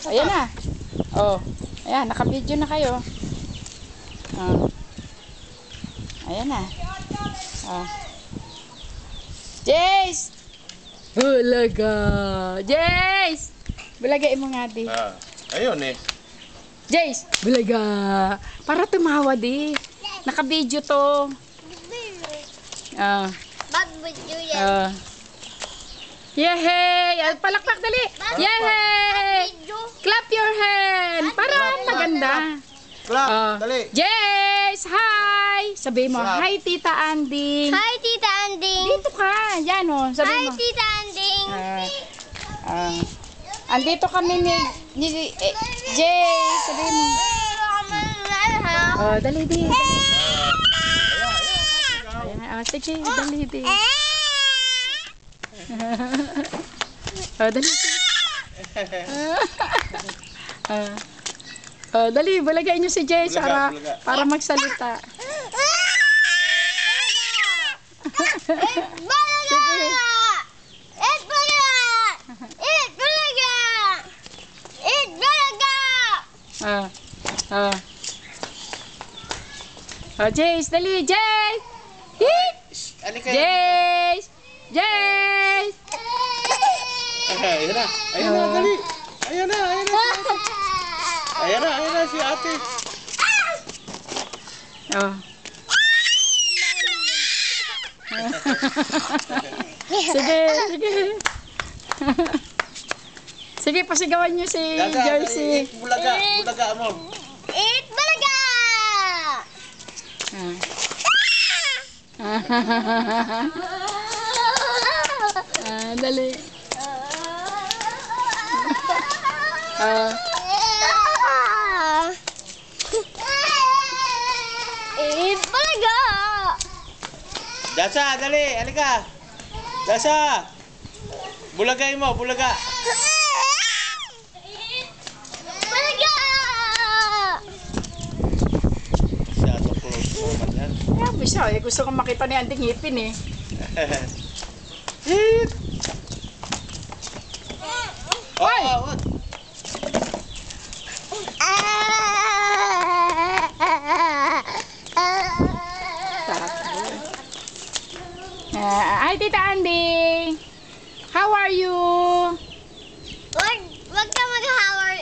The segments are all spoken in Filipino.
Ayan na. Oh. Ayan, naka-video na kayo. Oh. Ayan na. Oh. Jace! Bulaga! Jace! Bulagain mo nga, di. Ayun eh. Jace! Bulaga! Para tumawa, di. Naka-video to. Bag video yan. Yehey! Palakpak dali! Yehey! Video. Clap your hand! Para maganda. Clap, dali. Jace! Hi! Sabi mo, Clap. hi Tita Anding. Hi, Tita Anding. Dito ka. Yan o. Sabi Hi, mo. Tita Anding. Andito kami ni Jay. Sabi mo. Dali di. Ayan. Sige, dali di. Dali di. Dali, balagay niyo si Jay Bulaga, para, bulaga. para magsalita. Sige. Jace, dali, Jace! Hit! Alika. Jace! Jace! Ayun na. Ayun na, dali. Ayun na, ayun na. Ayun na si ate. Oh. Sige, sige. Sige, pasigawan niyo si Jersey. Bulaga, bulaga mo. Eat balaga! Dali. Eat balaga! Dasa, dali. Alika. Dasa. Bulagay mo, bulaga. Balaga! Masyado close mo man yan. Grabe siya. Gusto kong makita ni Anding ngipin eh. Hit. Hoy! Wag. Hi, Tita Anding. How are you? Wag ka mag-hawar.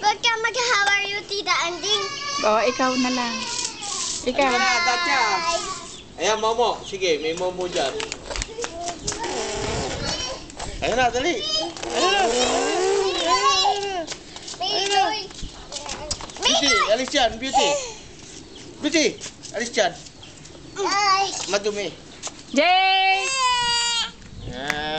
Wag ka mag-hawar yung Tita Anding. Ikaw na lang. Ikaw. Ayun na, Tatya. Ayan, momo. Sige, may momo dyan. Ayun na, dali. Ayun na. Beauty, alis dyan, Beauty. Beauty, alis dyan. Madumi. Jay! Yan.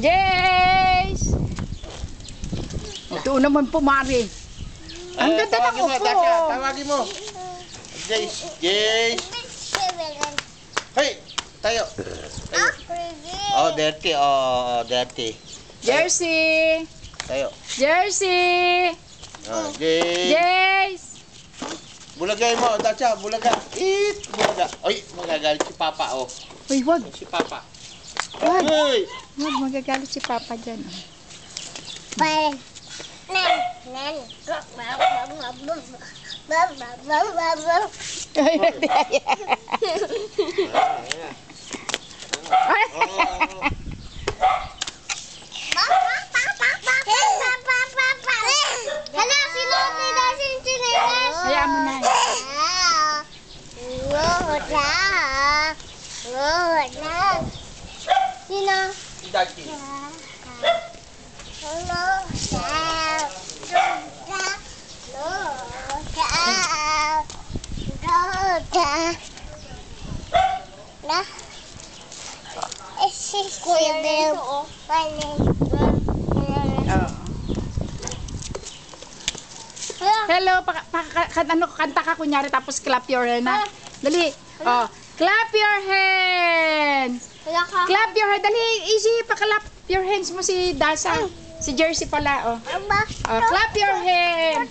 Jace! Ito naman pumari. Ang ganda ng Tawagin mo, upo. Tatya. Tawagin mo. Jace. Jace. Hey, tayo. Tayo. Oh, dirty. Oh, dirty. Jersey! Tayo. Jersey! Oh, Jace. Jace! Bulagay mo, Tatya. Bulaga. Eat. Bulaga. Oy, magagalit si Papa, oh. Uy, wag. Si Papa. Wag. Uy. Wag, magagalit si Papa dyan. Ay, hindi. Ay. Hala, sino tida sinchinelas? Hayaan mo na. Sino? Dati. Kuya Bel. Hello, kanta ka kunyari tapos clap your hand na. Dali. Oh, clap your hands. Clap your hands. Dali, easy pa clap your hands mo si Dasa. Si Jersey pala, oh. Clap your hand.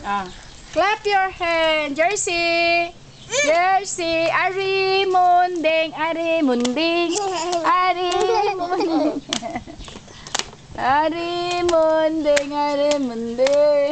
Oh. Clap your hand, Jersey. Jersey, Ari Munding, Ari Munding, Ari Munding. Ari Munding, Ari Munding.